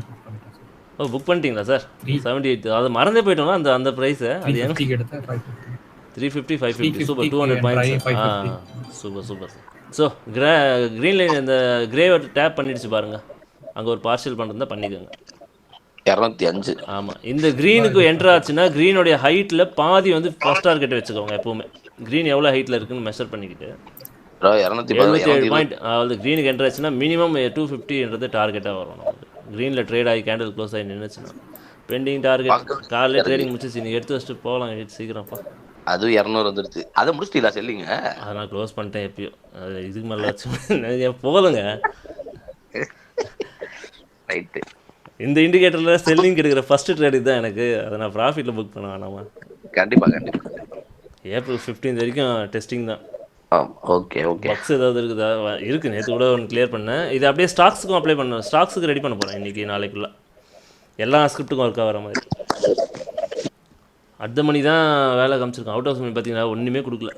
ஓ, புக் பண்ணிட்டீங்களா சார்? 78 அது மறந்தே போயிட்டோம்னா அந்த அந்த ப்ரைஸை. அது எங்க 350 550 super 200 points. Super. So green line இந்த கிரேவை டேப் பண்ணிடுச்சு பாருங்க, அங்கே ஒரு பார்ஷியல் பண்ணுறதா பண்ணிக்கோங்க. 205. ஆமாம், இந்த க்ரீனுக்கு என்ட்ரு ஆச்சுன்னா க்ரீனுடைய ஹைட்டில் பாதி வந்து ஃபர்ஸ்ட் டார்கெட் வச்சுக்கோங்க எப்போவுமே. க்ரீன் எவ்வளோ ஹைட்டில் இருக்குன்னு மெஷர் பண்ணிக்கிட்டு 77 பாயிண்ட் அதாவது க்ரீனுக்கு என்ட்ரு ஆச்சுன்னா மினிமம் 250ன்றது டார்கெட்டாக வரும். நமக்கு க்ரீனில் ட்ரேட் ஆகி கேண்டில் க்ளோஸ் ஆகி நின்றுச்சுன்னா பெண்டிங் டார்கெட். காலையில் ட்ரேடிங் முடிச்சிச்சு, நீங்கள் எடுத்து வச்சுட்டு போகலாம் சீக்கிரம்ப்பா. அது 200 வந்துடுச்சு. அதை முடிச்சிட்டீங்களா செல்லிங்க? அதை நான் க்ளோஸ் பண்ணிட்டேன் எப்பயோ. அது இதுக்கு மேலே வச்சு போதுங்க. ரைட்டு, இந்த இண்டிகேட்டரில் செல்லிங் எடுக்கிற ஃபஸ்ட்டு ட்ரேடு தான் எனக்கு. அதை நான் ப்ராஃபிட்டில் புக் பண்ண வேணாமா? கண்டிப்பாக ஏப்ரல் 15 வரைக்கும் டெஸ்டிங் தான். ஓகே பக்ஸ் ஏதாவது இருக்குதா? இருக்குது, நேற்று கூட ஒன்று கிளியர் பண்ணேன். இது அப்படியே ஸ்டாக்ஸுக்கும் அப்ளை பண்ணேன். ஸ்டாக்ஸுக்கு ரெடி பண்ண போகிறேன் இன்றைக்கி நாளைக்குள்ளே, எல்லா ஸ்கிரிப்ட்டுக்கும் ஒர்க் ஆகிற மாதிரி. அடுத்த மணி தான் வேலை காமிச்சிருக்கேன். அவுட் ஹவுஸ் மணி பார்த்தீங்கன்னா ஒன்றுமே கொடுக்கல,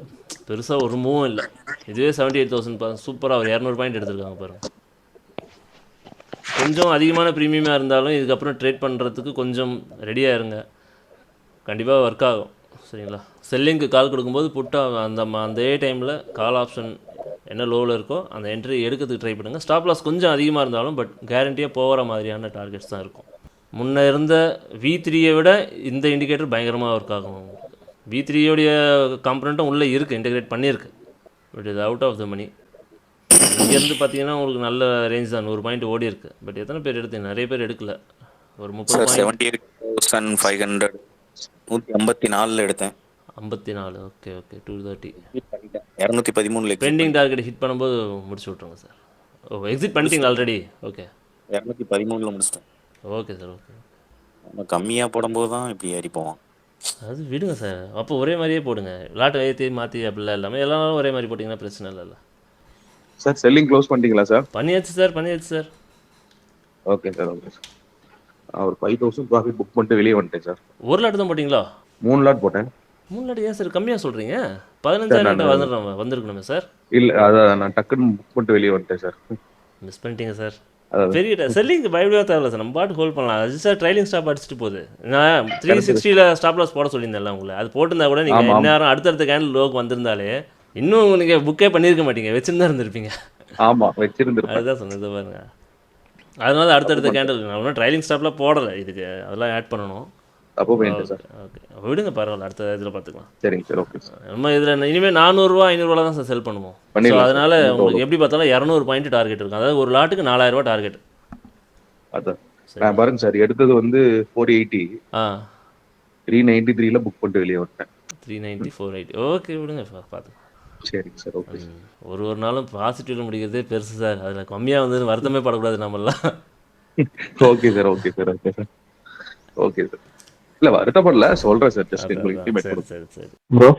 பெருசாக ஒரு மூவும் இல்லை. இதுவே 78,000 சூப்பராக ஒரு 200 பாயிண்ட் எடுத்திருக்காங்க பாருங்கள். கொஞ்சம் அதிகமான ப்ரீமியமாக இருந்தாலும் இதுக்கப்புறம் ட்ரேட் பண்ணுறதுக்கு கொஞ்சம் ரெடியாக இருங்க, கண்டிப்பாக ஒர்க் ஆகும். சரிங்களா? செல்லிங்க்கு கால் கொடுக்கும்போது புட்டாக அதே டைமில் கால் ஆப்ஷன் என்ன லோவில் இருக்கோ அந்த என்ட்ரி எடுக்கிறதுக்கு ட்ரை பண்ணுங்கள். ஸ்டாப் லாஸ் கொஞ்சம் அதிகமாக இருந்தாலும் பட் கேரண்டியாக போகிற மாதிரியான டார்கெட்ஸ் தான் இருக்கும். முன்னே இருந்த V3யை விட இந்த இண்டிகேட்டர் பயங்கரமாக ஒர்க் ஆகும். V3யோடைய காம்பனண்ட்டும் உள்ளே இருக்குது, இன்டெகிரேட் பண்ணியிருக்கு. பட் இது அவுட் ஆஃப் த மணி. இங்கேருந்து பார்த்தீங்கன்னா உங்களுக்கு நல்ல ரேஞ்ச் தான், 100 பாயிண்ட் ஓடி இருக்குது. பட் எத்தனை பேர் எடுத்தீங்க? நிறைய பேர் எடுக்கல. ஒரு 30 78,500 154 எடுத்தேன். 54. ஓகே 230 213 பெண்டிங் டார்கெட் ஹிட் பண்ணும்போது முடிச்சு விட்ருங்க சார். ஓ, எக்ஸிட் பண்ணிட்டீங்களா ஆல்ரெடி? ஓகே 213 முடிச்சிட்டேன். Okay sir. ஓகே, நம்ம கம்மியாக போடும்போது தான் இப்படி ஏறி போவோம். அது விடுங்க சார், அப்போ ஒரே மாதிரியே போடுங்க. லாட்டை ஏற்றி மாற்றி அப்படிலாம் இல்லாமல் எல்லா நாளும் ஒரே மாதிரி போட்டிங்கன்னா பிரச்சனை இல்லைல்ல. சார் செல்லிங் க்ளோஸ் பண்ணிட்டீங்களா சார்? பண்ணியாச்சு சார். Okay sir. ஒரு 5,000 ப்ராஃபிட் புக் பண்ணிட்டு வெளியே வந்துட்டேன் சார். ஒரு லாட் தான் போட்டிங்களா? 3 லாட் போட்டேன். 3 லாட் ஏன் சார் கம்மியாக சொல்கிறீங்க? 15,000 வந்திருக்கணுமே சார். இல்லை, அதை நான் டக்குன்னு புக் பண்ணிட்டு வெளியே வந்துட்டேன் சார். மிஸ் பண்ணிட்டீங்க சார். அதாவது பெரிய செல்லிங் பயப்படவே தேவையில்ல சார், நம்ம பாட்டு ஹோல்ட் பண்ணலாம். அது சார் ட்ரைலிங் ஸ்டாப் அடிச்சுட்டு போகுது. நான் 360ல் ஸ்டாப் லாஸ் போட சொல்லியிருந்தேன்ல உங்களை, அது போட்டிருந்தா கூட நீங்கள் இந்நேரம் அடுத்தடுத்த கேண்டில் லோக்கு வந்திருந்தாலே இன்னும் நீங்கள் புக்கே பண்ணியிருக்க மாட்டீங்க, வச்சுருந்தா இருந்திருப்பீங்க. ஆமா வச்சிருந்துருப்பேன். அதுதான் சொன்னது பாருங்க. அதனால அடுத்தடுத்த கேண்டில் நான் ஒன்றும் ட்ரைலிங் ஸ்டாப்லாம் போடலை, இதுக்கு அதெல்லாம் ஆட் பண்ணணும். தப்பு பண்ணிட்டேன் சார். ஓகே விடுங்க, பரவாயில்ல, அடுத்த இதில் பார்த்துக்கலாம். சரிங்க சார். Okay sir. நம்ம இதில் இனிமேல் 400 500 தான் சார் செல் பண்ணுவோம். ஸோ பண்ணிடலாம் அதனால சார். உங்களுக்கு எப்படி பார்த்தாலும் 200 பாயிண்ட் டார்கெட் இருக்கும். அதாவது ஒரு லாட்டுக்கு 4000 டார்கெட். அதான் நான் பாருங்க சார், எடுத்தது வந்து 480, ஆ 393ல புக் பண்ணிட்டு வெளியே வந்துட்டேன். 390 480. ஓகே விடுங்க பார்த்துக்கலாம். சரிங்க சார். Okay sir. ஒரு நாளும் பாசிட்டிவ்ல முடிக்கிறதே பெருசு சார். அதில் கம்மியாக வந்து வருத்தமே படக்கூடாது நம்மளாம். Okay sir. Okay sir. Okay sir. Okay sir. இல்ல வருத்தப்படல, சொல்றேன் சார். ஜஸ்ட் உங்களுக்கு இன்டிமேட் சரி பண்ணுங்க. சரி சரி. ப்ரோ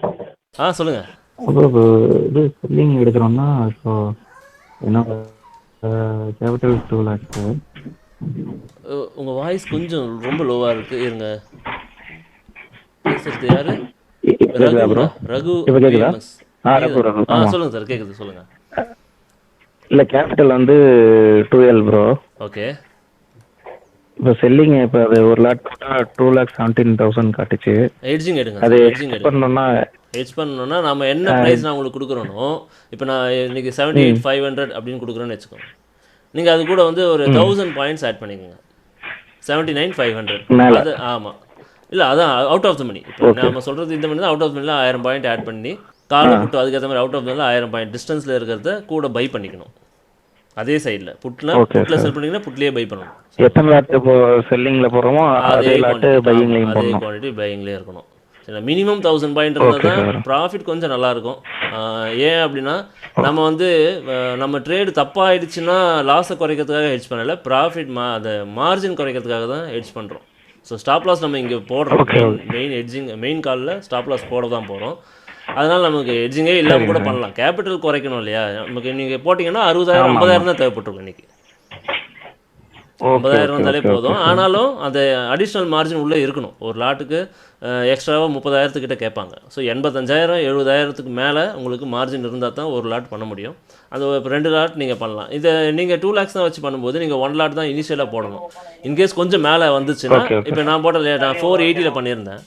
சொல்லுங்க. ப்ரோ இது செல்லிங் எடுக்கிறோம்னா ஸோ என்னோட கேபிட்டல் 2 lakhs. உங்கள் வாய்ஸ் கொஞ்சம் ரொம்ப லோவாக இருக்குது, இருங்க. பேசுறது யாரு? கேக்குதா ப்ரோ? ரகு இப்போ கேக்குதா? VMS. ரகு ஆமா. சொல்லுங்க சார், கேட்குது சொல்லுங்க. இல்ல கேபிட்டல் வந்து 2L ப்ரோ. ஓகே இப்போ செல்லிங் இப்போ அது 1 lakh 2,17,000 காட்டுச்சு. எட்ஜிங் எடுங்க. அது எட்ஜிங் எடுங்க. பண்ணோம்னா ஹெட்ஜ் பண்ணணும்னா நம்ம என்ன ப்ரைஸ் நான் உங்களுக்கு கொடுக்குறோனோ, இப்போ நான் இன்னைக்கு 78,500 அப்படின்னு கொடுக்குறேன்னு வச்சுக்கோங்க. நீங்கள் அது கூட வந்து ஒரு 1000 பாயிண்ட்ஸ் ஆட் பண்ணிக்கோங்க. 79,500 மேல. அது ஆமாம். இல்லை அதான் அவுட் ஆஃப் த மணி. இப்போ நம்ம சொல்கிறது இந்த மணி தான். அவுட் ஆஃப் த மணியில் 1000 பாயிண்ட் ஆட் பண்ணி காலை புட்டு அதுக்கேற்ற மாதிரி அவுட் ஆஃப் த மணியில் 1000 பாயிண்ட் டிஸ்டன்ஸில் இருக்கிறத கூட பை பண்ணிக்கணும். அதே சைடில் புட்டில் செல் பண்ணிங்கன்னா புட்லேயே பை பண்ணணும். எத்தனை லாட் இப்போ செல்லிங்ல போறோமோ அதே லாட் பையிங்லயும் அதே போடணும். குவான்டிட்டி பையிங்லேயே இருக்கணும். சரி, மினிமம் 1000 பாயிண்ட் இருந்தால் தான் ப்ராஃபிட் கொஞ்சம் நல்லாயிருக்கும். ஏன் அப்படின்னா நம்ம வந்து நம்ம ட்ரேடு தப்பாகிடுச்சுன்னா லாஸை குறைக்கிறதுக்காக ஹெட்ஜ் பண்ணலை, ப்ராஃபிட் அந்த மார்ஜின் குறைக்கிறதுக்காக தான் ஹெட்ஜ் பண்ணுறோம். ஸோ ஸ்டாப் லாஸ் நம்ம இங்கே போடுறோம். மெயின் காலில் ஸ்டாப் லாஸ் போட தான் போகிறோம். அதனால் நமக்கு ஹெட்ஜிங்கே இல்லாமல் கூட பண்ணலாம். கேபிட்டல் குறைக்கணும் இல்லையா? நமக்கு நீங்கள் போட்டிங்கன்னா 60,000 50,000 தான் தேவைப்பட்டிருக்கும் இன்றைக்கி. 50,000 இருந்தாலே போதும். ஆனாலும் அந்த அடிஷ்னல் மார்ஜின் உள்ளே இருக்கணும். ஒரு லாட்டுக்கு எக்ஸ்ட்ராவாக 30,000 கேட்பாங்க. ஸோ 85,000 70,000 மேலே உங்களுக்கு மார்ஜின் இருந்தால் தான் ஒரு லாட் பண்ண முடியும். அது இப்போ 2 லாட் நீங்கள் பண்ணலாம். இதை நீங்கள் 2 lakhs தான் வச்சு பண்ணும்போது நீங்கள் 1 லாட் தான் இனிஷியலாக போடணும். இன்கேஸ் கொஞ்சம் மேலே வந்துச்சுன்னா, இப்போ நான் போட்ட நான் 480ல் பண்ணியிருந்தேன்.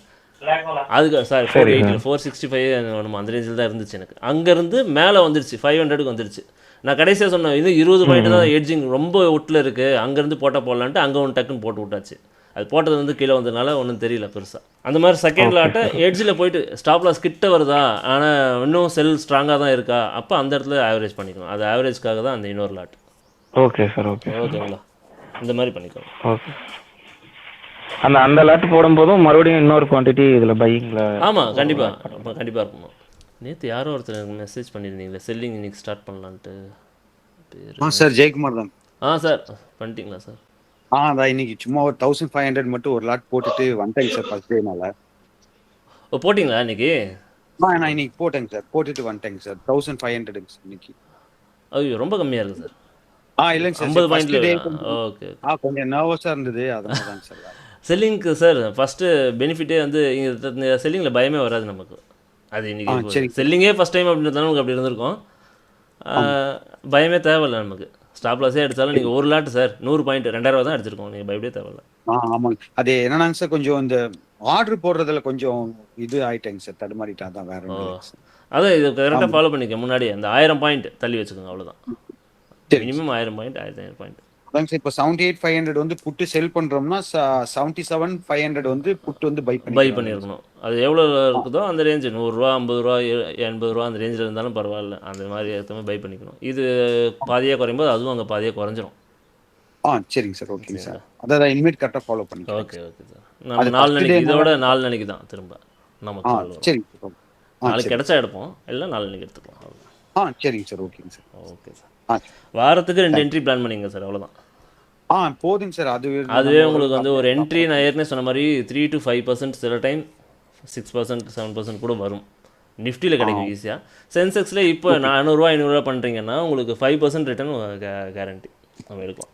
அதுக்கு சாரி 480 465 நம்ம அந்த ரேஞ்சில் தான் இருந்துச்சு. எனக்கு அங்கேருந்து மேலே வந்துடுச்சு, 500க்கு வந்துடுச்சு. நான் கடைசியாக சொன்னேன் இது 20 பாயிண்ட் தான் எட்ஜிங் ரொம்ப ஒட்டில் இருக்குது, அங்கேருந்து போட்டால் போடலான்ட்டு அங்கே ஒன்று டக்குன்னு போட்டு விட்டாச்சு. அது போட்டது வந்து கீழே வந்ததுனால ஒன்றும் தெரியல பெருசாக. அந்த மாதிரி செகண்ட் லாட்டை எட்ஜில் போயிட்டு ஸ்டாப் லாஸ் கிட்ட வருதா, ஆனால் இன்னும் செல் ஸ்ட்ராங்காக தான் இருக்கா, அப்போ அந்த இடத்துல ஆவரேஜ் பண்ணிக்கணும். அது ஆவரேஜ்க்காக தான் அந்த இன்னொரு லாட். Okay sir. ஓகே ஓகேங்களா? இந்த மாதிரி பண்ணிக்கணும். ஓகே. அந்த லாட் போடும்போதும் மறுபடியும் இன்னொரு குவான்டிட்டி இதில் பையிங்கில். ஆமாம் கண்டிப்பாக இருக்கணும். நேற்று யாரோ ஒருத்தர் எனக்கு மெசேஜ் பண்ணியிருந்தீங்களே செல்லிங் இன்னைக்கு ஸ்டார்ட் பண்ணலான்ட்டு. சார் ஜெயக்குமார் தான். சார் பண்ணிட்டீங்களா சார்? அதான் இன்னைக்கு சும்மா ஒரு 1500 மட்டும் ஒரு லாட் போட்டுட்டு வந்துட்டேங்க சார் ஃபர்ஸ்ட் டேனால. போட்டிங்களா இன்னைக்கு? நான் இன்னைக்கு போட்டேங்க சார், போட்டுட்டு வந்துட்டேங்க சார். 1500 சார் இன்னைக்கு. ஐயோ ரொம்ப கம்மியாக இருக்குது சார். இல்லைங்க சார் 50 பாயிண்ட்ல. ஓகே கொஞ்சம் நர்வஸாக இருந்தது, அதனால தாங்க சார். செல்லிங்க்கு சார் ஃபஸ்ட்டு பெனிஃபிட்டே வந்து இந்த செல்லிங்கில் பயமே வராது நமக்கு. அது இன்றைக்கி செல்லிங்கே ஃபஸ்ட் டைம் அப்படின்றதால நமக்கு அப்படி இருந்திருக்கும். பயமே தேவையில்லை நமக்கு. ஸ்டாப் லாஸே அடித்தாலும் நீங்கள் ஒரு லாட் சார் 100 பாயிண்ட் 2000 தான் அடிச்சிருக்கோம். நீங்கள் பயப்படவே தேவையில்லை. ஆமாங்க. அது என்னன்னாங்க சார், கொஞ்சம் இந்த ஆர்டர் போடுறதுல கொஞ்சம் இது ஆயிட்டேங்க சார், தடுமாறிட்டா தான் வேற ஒன்றும். அதான் இது கரெக்டாக ஃபாலோ பண்ணிக்க. முன்னாடி அந்த 1000 பாயிண்ட் தள்ளி வச்சுக்கோங்க, அவ்வளோதான். Minimum 1000 point 1500 point. அதாங்க சார், இப்போ 78,500 வந்து புட்டு செல் பண்ணுறோம்னா 77,500 வந்து புட்டு வந்து பை பண்ணியிருக்கணும். அது எவ்வளோ இருக்குதோ அந்த ரேஞ்சு 100 ரூபா 50 ரூபா 80 ரூபா அந்த ரேஞ்சில் இருந்தாலும் பரவாயில்ல, அந்த மாதிரி ஏற்ற மாதிரி பை பண்ணிக்கணும். இது பாதியாக குறையும்போது அதுவும் அங்கே பாதியாக குறைஞ்சிரும். சரிங்க சார். ஓகேங்க சார். அதான் இனிமேட் கரெக்டாக ஃபாலோ பண்ணிக்கலாம். Okay sir. நம்ம 4 நாளைக்கு இதோட 4 நாளைக்கு தான் திரும்ப நமக்கு. சரிங்க சார். நாளைக்கு கிடைச்சா எடுப்போம், இல்லை 4 நாளைக்கு எடுத்துக்கலாம். சரிங்க சார். ஓகேங்க சார். Okay sir. வாரத்துக்கு 2 என்ட்ரி பிளான் பண்ணிங்க சார், அவ்வளோதான். போதுங்க சார். அதுவே உங்களுக்கு வந்து ஒரு என்ட்ரி நான் ஏற்கனவே சொன்ன மாதிரி 3 to 5%, சில டைம் 6% 7% கூட வரும். நிஃப்டியில் கிடைக்கும் ஈஸியாக. சென்செக்ஸில் இப்போ 400 500 பண்ணுறீங்கன்னா உங்களுக்கு 5% ரிட்டர்ன் கேரண்டி நம்ம எடுக்கலாம்.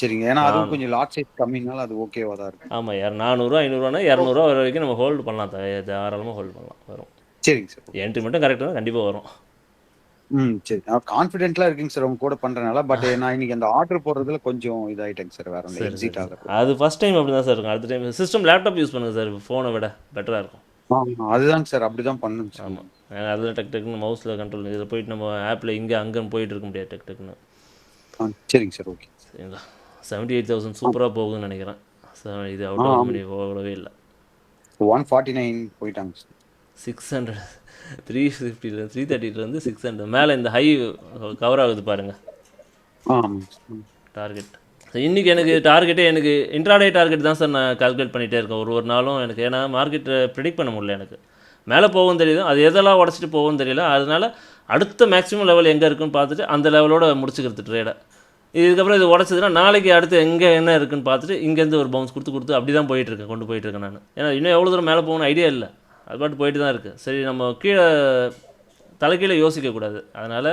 சரிங்க. ஏன்னா அதுவும் கொஞ்சம் லாட் சைஸ் கம்மினால அது ஓகேவா தான் இருக்கும். ஆமாம், 400 500 200 வர வரைக்கும் நம்ம ஹோல்டு பண்ணலாம், தாராளமாக ஹோல்டு பண்ணலாம், வரும். சரிங்க சார். என்ட்ரி மட்டும் கரெக்டாக தான் கண்டிப்பாக வரும். சரி. கான்ஃபிடென்ட்லாம் இருக்கீங்க சார் உங்க கூட பண்றதுனால. பட் நான் இன்னைக்கு அந்த ஆர்டர் போடுறதுல கொஞ்சம் இதாயிட்டேங்க சார். வேற ஒன்றும் சரி சரி எக்ஸிட் சரி ஆகுது. அது ஃபஸ்ட் டைம் அப்படி தான் சார் இருக்கும். அடுத்த டைம் சிஸ்டம் லேப்டாப் யூஸ் பண்ணுங்கள் சார், ஃபோனை விட பெட்டராக இருக்கும். அதுதாங்க சார், அப்படிதான் பண்ணணும் சார். ஆமாம், அதில் டக்கு டக்குன்னு மவுஸில் கண்ட்ரோல், இதில் போயிட்டு நம்ம ஆப்பில் இங்கே அங்கேன்னு போயிட்டு இருக்க முடியாது டக்கு டக்குன்னு. சரிங்க சார், ஓகே. சரிங்களா, 78,000 சூப்பராக போகுதுன்னு நினைக்கிறேன். இது அவுட் ஆஃப் மணி போகவே இல்லை. 149 போயிட்டாங்க சார். 600 350 330 600 மேலே இந்த ஹை கவர் ஆகுது பாருங்கள் டார்கெட். இன்றைக்கி எனக்கு டார்கெட்டே எனக்கு இன்ட்ராடே டார்கெட் தான் சார் நான் கால்குலேட் பண்ணிகிட்டே இருக்கேன் ஒரு நாளும். எனக்கு ஏன்னா மார்க்கெட்டை ப்ரிடிக்ட் பண்ண முடியல. எனக்கு மேலே போகும் தெரியுது, அது எதெல்லாம் உடச்சிட்டு போகும் தெரியல. அதனால் அடுத்த மேக்ஸிமம் லெவல் எங்கே இருக்குன்னு பார்த்துட்டு அந்த லெவலோட முடிச்சுக்கிறது ட்ரேடை. இதுக்கப்புறம் இது உடச்சதுன்னா நாளைக்கு அடுத்து எங்கே என்ன இருக்குன்னு பார்த்துட்டு இங்கேருந்து ஒரு பவுன்ஸ் கொடுத்து அப்படி தான் போயிட்டுருக்கேன், கொண்டு போயிட்டுருக்கேன் நான். ஏன்னா இன்னும் எவ்வளோ தூரம் மேலே போகணும்னு ஐடியா இல்லை, அது பாட்டு போயிட்டு தான் இருக்குது. சரி, நம்ம கீழே தலைக்கீழே யோசிக்கக்கூடாது. அதனால்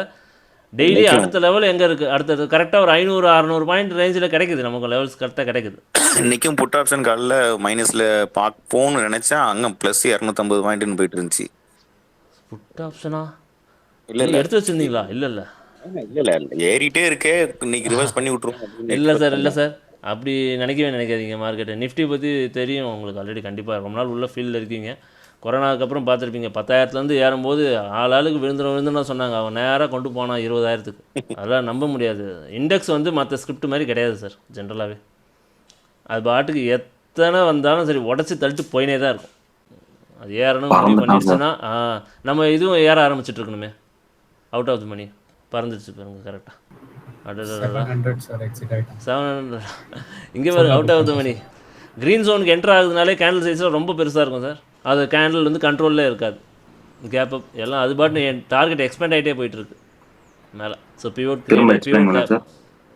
டெய்லி அடுத்த லெவல் எங்கே இருக்குது, அடுத்தது கரெக்டாக ஒரு 500-600 பாயிண்ட் ரேஞ்சில் கிடைக்குது நமக்கு, லெவல்ஸ் கரெக்டாக கிடைக்குது. இன்னைக்கும் புட் ஆப்ஷன் காலில் மைனஸில் போகணும்னு நினச்சா அங்கே ப்ளஸ் 250 பாயிண்ட்னு போயிட்டு இருந்துச்சு. புட் ஆப்ஷனா? இல்லை எடுத்து வச்சுருந்தீங்களா? இல்லை இல்லை இல்லை ஏறிட்டே இருக்கே, இன்னைக்கு ரிவர்ஸ் பண்ணி விட்ருவோம். இல்லை சார் அப்படி நினைக்காதீங்க. மார்க்கெட்டு நிஃப்டி பற்றி தெரியும் உங்களுக்கு ஆல்ரெடி, கண்டிப்பாக ரொம்ப நாள் உள்ள ஃபீல்டில் இருக்கீங்க. கொரோனாக்கு அப்புறம் பார்த்துருப்பீங்க, 10,000 ஏறும்போது ஆளுக்கு விழுந்துடும் சொன்னாங்க, அவன் நேராக கொண்டு போனான் 20,000. அதெல்லாம் நம்ப முடியாது. இண்டெக்ஸ் மற்ற ஸ்கிரிப்ட் மாதிரி கிடையாது சார். ஜென்ரலாகவே அது பாட்டுக்கு எத்தனை வந்தாலும் சரி உடச்சி தள்ளிட்டு போயினே தான் இருக்கும். அது ஏறணும் முடிவு பண்ணிடுச்சுன்னா நம்ம இதுவும் ஏற ஆரம்பிச்சுட்டு இருக்கணுமே. அவுட் ஆஃப் தி மணி பறந்துடுச்சு பாருங்க கரெக்டாக. 700 இங்கே பாருங்க, out of the money. Green ஜோனுக்கு என்ட்ரு ஆகுதுனாலே கேண்டில் சைஸில் ரொம்ப பெருசாக இருக்கும் சார். அது கேண்டில் கண்ட்ரோல்லே இருக்காது, கேப் அப் எல்லாம் அது பாட்டு என் டார்கெட் எக்ஸ்பெண்ட் ஆகிட்டே போயிட்டுருக்கு மேலே. ஸோ பிவோட்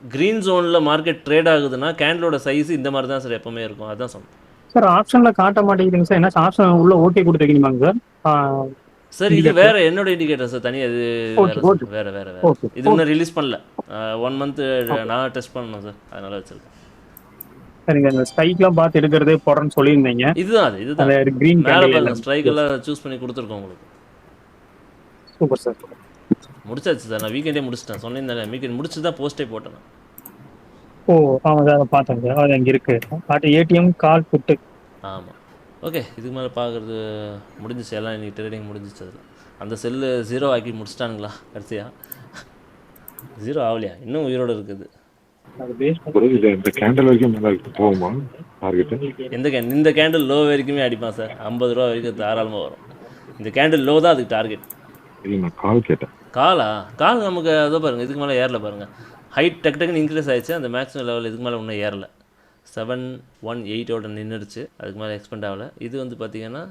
க்ரீன் ஜோனில் மார்க்கெட் ட்ரேட் ஆகுதுன்னா கேண்டிலோட சைஸ் இந்த மாதிரி தான் சார் எப்போவுமே இருக்கும். அதுதான் சொன்னேன் சார். ஆப்ஷனில் காட்ட மாட்டேங்குதுங்க சார். என்ன ஆப்ஷன் உள்ள ஓகே கொடுத்துருக்கீங்களாங்க சார்? சார் இது வேற என்னோட இண்டிகேட்டர் சார், தனியாக இது வேற. இது இன்னும் ரிலீஸ் பண்ணல, 1 மந்த் நான் டெஸ்ட் பண்ணணும் சார், அதனால வச்சிருக்கேன். சரிங்க, அந்த ஸ்ட்ரைக்லாம் பார்த்து எடுக்கிறதே போடுறேன்னு சொல்லியிருந்தீங்க. இதுதான் கிரீன் மேலே பாருங்க, ஸ்ட்ரைக் எல்லாம் சூஸ் பண்ணி கொடுத்துருக்கோம் உங்களுக்கு. சூப்பர் சார், முடிச்சாச்சு சார். நான் வீக்கெண்டே முடிச்சிட்டேன், சொன்னேன் வீக்கெண்ட் முடிச்சு தான் போஸ்ட்டே போட்டேன். ஓ ஆமாம் சார், அதை பார்த்தேன் சார். அது அங்கே இருக்கு பாட்டு ஏடிஎம் கால் புட்டு. ஆமாம், ஓகே. இதுக்கு மேலே பார்க்குறது முடிஞ்சிச்சு, எல்லாம் இன்றைக்கி ட்ரேடிங் முடிஞ்சிச்சு. அதில் அந்த செல்லு 0 ஆக்கி முடிச்சிட்டானுங்களா கடைசியாக? 0 ஆகலையா, இன்னும் உயிரோடு இருக்குது. இந்த கேண்டில் வரைக்கும் மேலே போகுமா டார்கெட்? இந்த கேண்டில் லோ வரைக்குமே அடிப்பான் சார். 50 ரூபா வரைக்கும் தாராளமாக வரும். இந்த கேண்டில் லோ தான் அதுக்கு டார்கெட். இல்லை, நான் கால் கேட்டேன். கால் நமக்கு அதோ பாருங்கள், இதுக்கு மேலே ஏறல பாருங்கள். ஹைட் டக்குன்னு இன்க்ரீஸ் ஆகிடுச்சு, அந்த மேக்ஸிமம் லெவல் இதுக்கு மேலே இன்னும் ஏறலை. 718 நின்றுடுச்சு, அதுக்கு மேலே எக்ஸ்பெண்ட் ஆகலை. இது பார்த்தீங்கன்னா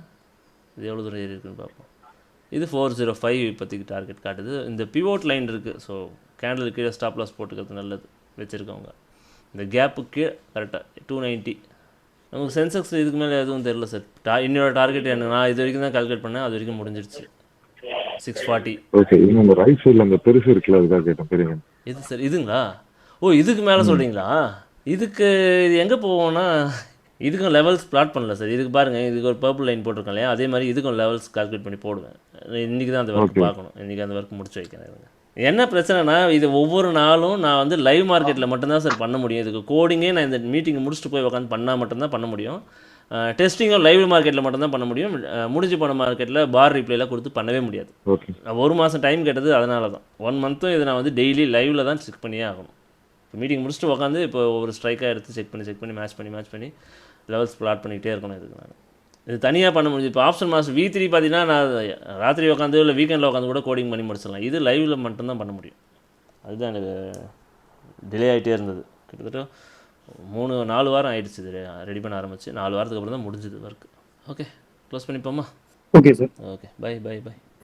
இது எவ்வளோ தூரம் ஏறி இருக்குன்னு பார்ப்போம். இது 405 இப்போதைக்கு டார்கெட் காட்டுது. இந்த பிவோட் லைன் இருக்குது, ஸோ கேண்டில் கீழே ஸ்டாப் லாஸ் போட்டுக்கிறது நல்லது வச்சுருக்கவங்க. இந்த கேப்புக்கு கரெக்டாக 290. நமக்கு சென்செக்ஸ் இதுக்கு மேலே எதுவும் தெரில சார். இன்னொரு டார்கெட் என்ன, நான் இது வரைக்கும் தான் கால்குலேட் பண்ணேன், அது வரைக்கும் முடிஞ்சிருச்சு 640. ஓகே, இந்த ரைட் சைடில் அந்த பெருசு இருக்குல்ல, அதுதான் கேட்டேன். பெரிய இது சார், இதுங்களா? ஓ, இதுக்கு மேலே சொல்கிறீங்களா? இதுக்கு இது எங்கே போவோம்னா, இதுக்கும் லெவல்ஸ் பிளாட் பண்ணல சார். இதுக்கு பாருங்கள், இதுக்கு ஒரு பர்பிள் லைன் போட்டிருக்கேன் இல்லையா, அதே மாதிரி இதுக்கும் லெவல்ஸ் கால்குலேட் பண்ணி போடுவேன். இன்றைக்கி தான் அந்த ஒர்க் பார்க்கணும், இன்றைக்கி அந்த ஒர்க் முடிச்சு வைக்கிறேன். என்ன பிரச்சனைனா, இது ஒவ்வொரு நாளும் நான் லைவ் மார்க்கெட்டில் மட்டும்தான் சார் பண்ண முடியும். இதுக்கு கோடிங்கே நான் இந்த மீட்டிங் முடிச்சுட்டு போய் உட்காந்து பண்ணால் மட்டும்தான் பண்ண முடியும். டெஸ்டிங்கும் லைவ் மார்க்கெட்டில் மட்டும்தான் பண்ண முடியும். முடிஞ்சு போன மார்க்கெட்டில் பார் ரிப்ளைலாம் கொடுத்து பண்ணவே முடியாது. நான் 1 மாதம் டைம் கேட்டது அதனால தான். 1 மந்த்தும் இதை நான் டெய்லி லைவில் தான் செக் பண்ணியே ஆகணும். இப்போ மீட்டிங் முடிச்சுட்டு உட்காந்து இப்போ ஒவ்வொரு ஸ்ட்ரைக்காக எடுத்து செக் பண்ணி மேட்ச் பண்ணி லெவல்ஸ் பிளாட் பண்ணிகிட்டே இருக்கணும். இதுக்கு நான் இது தனியாக பண்ண முடியுது. இப்போ ஆப்ஷன் மாஸ்டர் V3 பார்த்தீங்கன்னா நான் ராத்திரி உட்காந்து இல்லை வீக்கெண்டில் உட்காந்து கூட கோடிங் பண்ணி முடிச்சிடலாம். இது லைவில் மட்டும்தான் பண்ண முடியும். அதுதான் எனக்கு டிலே ஆகிட்டே இருந்தது. கிட்டத்தட்ட 3-4 வாரம் ஆகிடுச்சு இது ரெடி பண்ண ஆரம்பிச்சு. 4 வாரத்துக்கு அப்புறம் தான் முடிஞ்சுது ஒர்க். ஓகே, க்ளோஸ் பண்ணிப்போமா? Okay sir. Okay, by.